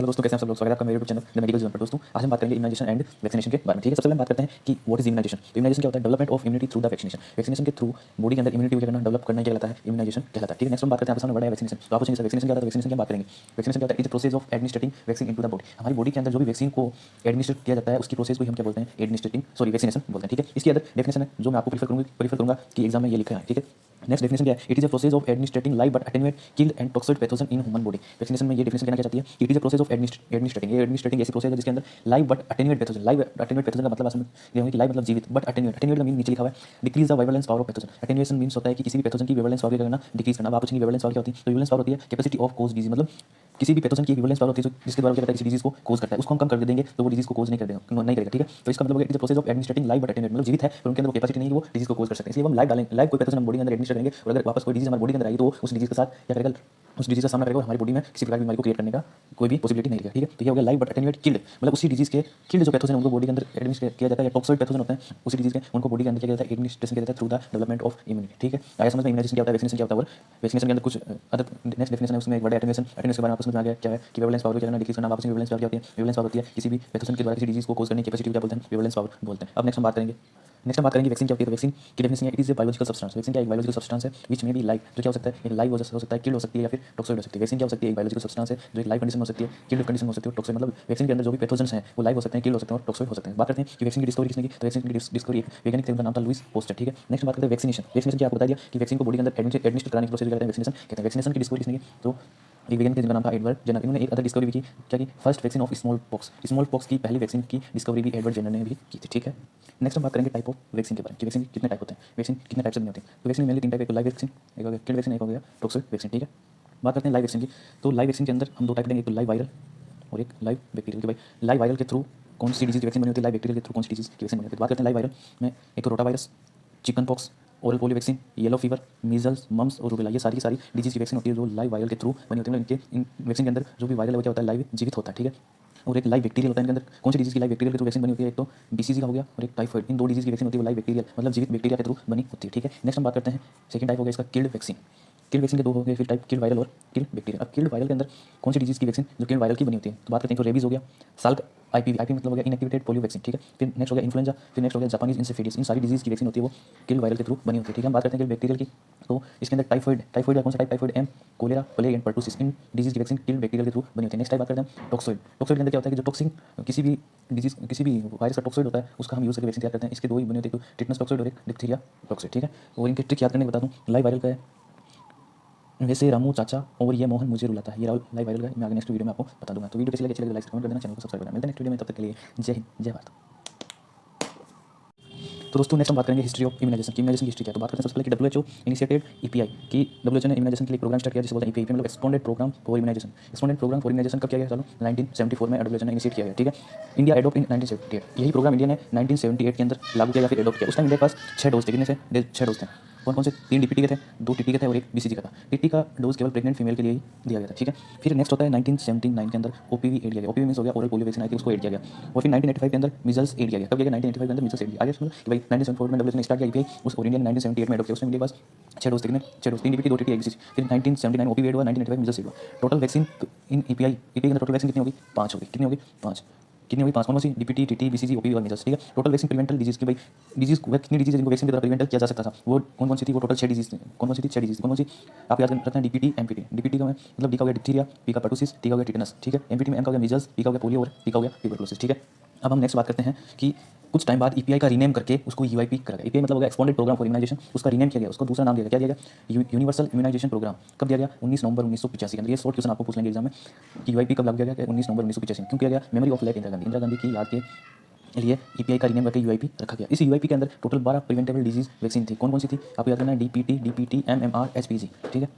Hello दोस्तों, कैसे हैं आप सब लोग। स्वागत है आपका मेरे YouTube channel the medical zone पर। दोस्तों आज हम बात करेंगे इम्यूनाइजेशन एंड वैक्सीनेशन के बारे में। ठीक है, सबसे पहले हम बात करते हैं कि व्हाट इज इम्यूनाइजेशन। तो इम्यूनाइजेशन क्या होता है? Development of immunity through the vaccination. Vaccination के थ्रू बॉडी के अंदर इम्यूनिटी को करना, डेवलप करना क्या कहलाता है? इम्यूनाइजेशन कहलाता है। ठीक है, नेक्स्ट हम बात करते हैं, आपके सामने बड़ा है वैक्सीनेशन। तो आप पूछेंगे वैक्सीनेशन क्या होता है? वैक्सीनेशन की बात करेंगे। वैक्सीनेशन क्या होता है? Is the process of administrating vaccine into the body. हमारी बॉडी के अंदर जो भी वैक्सीन को एडमिनिस्ट्रेट किया जाता है उसकी प्रोसेस को हम क्या बोलते हैं? एडमिनिस्ट्रेटिंग वैक्सीनेशन बोलते हैं। ठीक है, इसकी अदर डेफिनेशन है जो मैं आपको प्रीफर करूंगा कि एग्जाम में ये लिखा है। ठीक है, नेक्स्ट डेफिनेशन क्या है? It is a process of administrating live but attenuate killed and toxic pathogen in human body. Vaccination में ये डेफिनेशन कहना क्या चाहती है? It is a process of administrating. ये एडमिनिस्ट्रेटिंग ऐसी प्रोसेस है जिसके अंदर live but attenuate pathogen. Live attenuate pathogen का मतलब असल में ये होगा कि लाइव मतलब जीवित, बट अटेनुएट का मीन नीचे लिखा हुआ है, decrease the virulence power of pathogen. Attenuation means होता है कि किसी भी पैथोजन की वाइवलेंस पावर क्या करना, डिक्रीज करना। अब आप पूछेंगे वाइवलेंस पावर क्या होती है? तो वाइवलेंस पावर होती है कैपेसिटी ऑफ कोज डिजीज, मतलब किसी भी पैथोजन की वाइवलेंस पावर होती है जिसके द्वारा क्या करता है, किसी डिजीज को कोज करता है। उसको हम कम कर देंगे तो वो डिजीज को कोज नहीं करेगा। ठीक है, तो इसका मतलब है it is a process of administrating live but attenuate, मतलब जीवित है पर उनके अंदर वो कैपेसिटी नहीं है कि वो डिजीज को कोज कर सकते हैं। इसलिए हम लाइव डालेंगे, लाइव कोई पैथोजन हम बॉडी के अंदर एडमिनिस्ट्रेट करेंगे और अगर वापस कोई डिजीज हमारी बॉडी के अंदर आई तो उस डिजीज के साथ क्या करेगा, उस डिजीज का सामना करेगा और हमारी बॉडी में किसी प्रकार की बीमारी को क्रिएट करने का कोई भी पॉसिबिलिटी नहीं रहेगा। ठीक है, तो ये हो गया लाइव बट अटेनुएट किल्ड, मतलब उसी डिजीज के किल्ड जो पैथोजन है उनको बॉडी के अंदर एडमिनिस्ट्रेट किया जाता है, या टॉक्सिक पैथोजन होते हैं उसी डिजीज के, उनको बॉडी के अंदर क्या जाता है, एडमिनिस्ट्रेशन किया जाता है through the development of immunity. ठीक है, आया समझ में इम्यूनाइजेशन क्या होता है, वैक्सीनेशन क्या होता है। और वैक्सीनेशन के अंदर कुछ अदर नेक्स्ट डेफिनेशन है, उसमें एक बड़ा एटेनुएशन के बारे में आपस में आ गया क्या है कि वेवलेंस पावर क्या है, डिक्रीज करना। वापस वेवलेंस पावर क्या होती है? वेवलेंस पावर होती है किसी भी पैथोजन के द्वारा किसी डिजीज को कोज करने की कैपेसिटी को क्या बोलते हैं? वेवलेंस पावर बोलते हैं। अब नेक्स्ट हम बात करेंगे वैक्सीन क्या होती है। तो वैक्सीन की डेफिनेशन है, it is a biological substance. Vaccine क्या एक बायोलॉजिकल सब्सटेंस है विच में भी लाइव, जो क्या हो सकता है, एक लाइव हो सकता है, किल्ड हो सकती है या फिर टॉक्सिक हो सकती है। वैक्सीन क्या हो सकती है? एक बायोलॉजिकल सब्सटेंस है जो एक लाइव कंडीशन हो सकती है, किल्ड कंडीशन हो सकती है, टॉक्सिक, मतलब वैक्सीन के अंदर जो भी पैथोजन्स हैं वो लाइव हो सकते हैं, किल्ड हो सकते हैं और टॉक्सिक हो सकते हैं। बात करते हैं कि वैक्सीन की डिस्कवरी किसने की। तो वैक्सीन की डिस्कवरी एक वैज्ञानिक थे, उनका नाम था लुईस पोस्टर। ठीक है, नेक्स्ट बात करते हैं वैक्सीनेशन। वैक्सीनेशन क्या आपको बता दिया कि वैक्सीन को बॉडी के अंदर एडमिनिस्ट्रेट कराने की प्रोसेस कहते हैं वैक्सीनेशन कहते हैं। वैक्सीनेशन की डिस्कवरी किसने की? तो एक वैज्ञानिक थे जिनका नाम था एडवर्ड जेनर। इन्होंने एक अदर डिस्कवरी भी की, क्या की? First vaccine of small pox की पहली वैक्सीन की डिस्कवरी भी एडवर्ड जेनर ने भी की थी। ठीक है, नेक्स्ट हम बात करेंगे टाइप ऑफ वैक्सीन के बारे में कि वैक्सीन कितने टाइप होते हैं, वैक्सीन कितने टाइप से बनी होती है। तो वैक्सीन मेनली तीन टाइप, एक लाइव वैक्सीन, एक हो गया किल्ड वैक्सीन, एक हो गया टॉक्सिक वैक्सीन। ठीक है, बात करते हैं लाइव वैक्सीन की। तो लाइव वैक्सीन के अंदर हम दो टाइप लेंगे, एक तो लाइव वायरल और एक लाइव बैक्टीरियल। भाई लाइव वायरल के थ्रू कौन सी डिजीज की वैक्सीन बनी होती है, लाइव बैक्टीरियल के थ्रू कौन सी डिजीज की वैक्सीन बनी होती है। बात करते हैं लाइव वायरल में, एक तो rotavirus, chicken pox, oral polio vaccine, yellow fever, measles, mumps और रूबेला, ये सारी की सारी डिजीज की वैक्सीन होती है जो लाइव वायरल के थ्रू बनी होती है। मतलब इनके इन वैक्सीन के अंदर जो भी वायरल है वो क्या होता है, लाइव जीवित होता है। ठीक है, और एक लाइव बैक्टीरियल होता है। इनके अंदर कौन सी डिजीज की लाइव बैक्टीरियल के थ्रू वैक्सीन बनी होती है? एक तो बीसीजी का हो गया और एक टाइफाइड। इन दो डिजीज की वैक्सीन होती है वो लाइव बैक्टीरियल, मतलब जीवित बैक्टीरिया के थ्रू बनी होती है। ठीक है, नेक्स्ट हम बात करते हैं सेकंड टाइप हो गया इसका किल्ड वैक्सीन। किल्ड वैक्सीन के दो हो गए फिर टाइप, किल्ड वायरल और किल्ड बैक्टीरियल। अब किल्ड वायरल के अंदर कौन सी डिजीज की वैक्सीन जो किल्ड वायरल की बनी होती है? तो बात करते हैं तो रेबीज हो गया, साल्क, आईपी मतलब हो गया इनएक्टिवेटेड पोलियो वैक्सीन। ठीक है, फिर नेक्स्ट हो गया इन्फ्लुएंजा, फिर नेक्स्ट हो गया जापानीज इंसेफेलिटिस। इन सारी डिजीज की वैक्सीन होती है वो किल्ड वायरल के थ्रू बनी होती है। ठीक है, हम बात करते हैं किल्ड बैक्टीरियल की। तो इसके अंदर टाइफाइड का कौन सा type? Typhoid um, cholera, plague and pertussis, इन डिजीज की वैक्सीन किल्ड बैक्टीरियल के थ्रू बनी होती है। नेक्स्ट टाइप बात करते हैं टॉक्सोइड। टॉक्सोइड के अंदर क्या होता है कि जो टॉक्सिन किसी भी डिजीज, किसी भी वायरस का टॉक्सोइड होता है उसका हम यूज करके वैक्सीन तैयार करते हैं। इसके दो ही बनी होती है, तो टिटनस टॉक्सोइड और एक डिप्थीरिया टॉक्सोइड। ठीक है, और इनके ट्रिक याद करने को बता दूं, लाइव वायरल का है वैसे रामू चाचा और ये मोहन मुझे रुलाता है, ये राहुल लाइव वायरल का है। मैं आगे नेक्स्ट वीडियो में आपको बता दूंगा। तो वीडियो कैसी लगी, अच्छी लगी लाइक कमेंट कर देना, चैनल को सब्सक्राइब करना। मिलते हैं नेक्स्ट वीडियो में, तब तक के लिए जय हिंद जय भारत। तो दोस्तों नेक्स्ट हम बात करेंगे हिस्ट्री ऑफ इम्यूनाइजेशन की। इम्यूनाइजेशन की हिस्ट्री क्या है? तो बात करते हैं सबसे पहले कि डब्ल्यूएचओ इनिशिएटेड ईपीआई की, डब्ल्यूएचओ ने इम्यूनाइजेशन के लिए प्रोग्राम स्टार्ट किया जिसे बोलते हैं ईपीआई, मतलब exponent programme for immunisation. Exponent programme for immunisation कब किया गया? चलो 1974 में डब्ल्यूएचओ ने इनिशिएट किया गया। ठीक है, इंडिया एडोप्ट इन 1978। यही प्रोग्राम इंडिया ने 1978 के अंदर लागू किया या फिर एडोप्ट किया। उस टाइम इंडिया के पास 6 डोज थे। कितने से? 6 डोज थे। कौन कौन से? 3 डीपीटी के थे, 2 टीटी के थे और 1 बीसीजी का था। टीटी का डोज केवल प्रेग्नेंट फीमेल के लिए ही दिया गया था। ठीक है, फिर नेक्स्ट होता है 1979 के अंदर ओपीवी एड किया गया। ओपीवी मींस हो गया ओरल पोलियो वैक्सीन आई थी, उसको एड किया गया। और फिर 1985 के अंदर मीजल्स एड किया गया। कब किया गया? 1985 के अंदर मीजल्स एड किया गया। आगे कि भाई 1974 में डब्ल्यूएचओ ने स्टार्ट किया ईपीआई उस, और इंडिया ने 1978 में एडोप्ट किया। उसमें इंडिया के पास 6 डोज थे। कितने? 6 डोज, 3 डीपीटी 2 टीटी 1 बीसीजी। फिर 1979 ओपीवी एड हुआ, 1985 मीजल्स एड हुआ। टोटल वैक्सीन इन ईपीआई के अंदर टोटल वैक्सीन कितनी होगी? 5 होगी। कितनी होगी? 5। कितनी होगी? 5। कौन सी? डीपीटी, टीटी, बीसीजी, ओपीवी और मीजल्स। ठीक है, टोटल वैक्सीन प्रिवेंटल डिजीज की, भाई डिजीज कितनी डिजीज जिनको वैक्सीन के द्वारा प्रिवेंट किया जा सकता था वो कौन कौन सी थी? वो टोटल 6 डिजीज थी। कौन कौन सी थी? 6 डिजीज। कौन कौन सी? आप याद रखते हैं डीपीटी, एमपीटी। डीपीटी का मतलब डी का हो गया डिप्थीरिया, पी का पर्टूसिस, टी का हो गया टिटनस। ठीक है, एमपीटी में एम का हो गया मीजल्स, पी का हो गया पोलियो और टी का हो गया ट्यूबरकुलोसिस। ठीक है, अब हम नेक्स्ट बात करते हैं कि कुछ टाइम बाद ईपीआई का रीनेम करके उसको यूआईपी करा गया। ईपीआई मतलब हो गया एक्सपोनेंट प्रोग्राम फॉर इम्यूनाइजेशन, उसका रीनेम किया गया, उसको दूसरा नाम दिया गया। क्या दिया गया? Universal immunisation programme. कब दिया गया? 19 नवंबर 1985 के अंदर। ये शॉर्ट क्वेश्चन आपको पूछ लेंगे एग्जाम में कि यूआईपी कब लागू किया गया? 19 नवंबर 1985। क्यों किया गया? Memory of life Indira Gandhi. Indira Gandhi की याद के लिए ईपीआई का रीनेम करके यूआईपी रखा गया। इस यूआईपी के अंदर टोटल 12 प्रिवेंटेबल डिजीज वैक्सीन थी। कौन कौन सी थी? आपको याद करना है डीपीटी, एमएमआर, एचपीजी। ठीक है,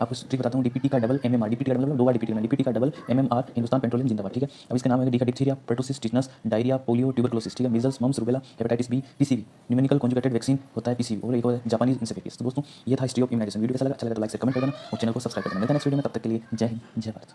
आपको ट्रिक बताता हूँ। डीपीटी का डबल एमएमआर, डीपीटी का मतलब 2 बार डीपीटी में, डीपीटी का डबल एमएमआर, हिंदुस्तान पेट्रोलियम जिंदाबाद। ठीक है, अब इसका नाम है डी का diphtheria, pertussis, tetanus, diarrhoea, polio, tuberculosis. ठीक है, measles, mumps, rubella, hepatitis B, PCV, numerical conjugated vaccine होता है पीसीवी, और एक होता है जापानीज इंसेफेलिटिस। तो दोस्तों ये था हिस्ट्री ऑफ इम्यूनाइजेशन। वीडियो कैसा लगा? अच्छा लगा तो लाइक से कमेंट कर देना और चैनल को सब्सक्राइब कर देना। मिलते हैं नेक्स्ट वीडियो में, तब तक के लिए जय हिंद जय भारत।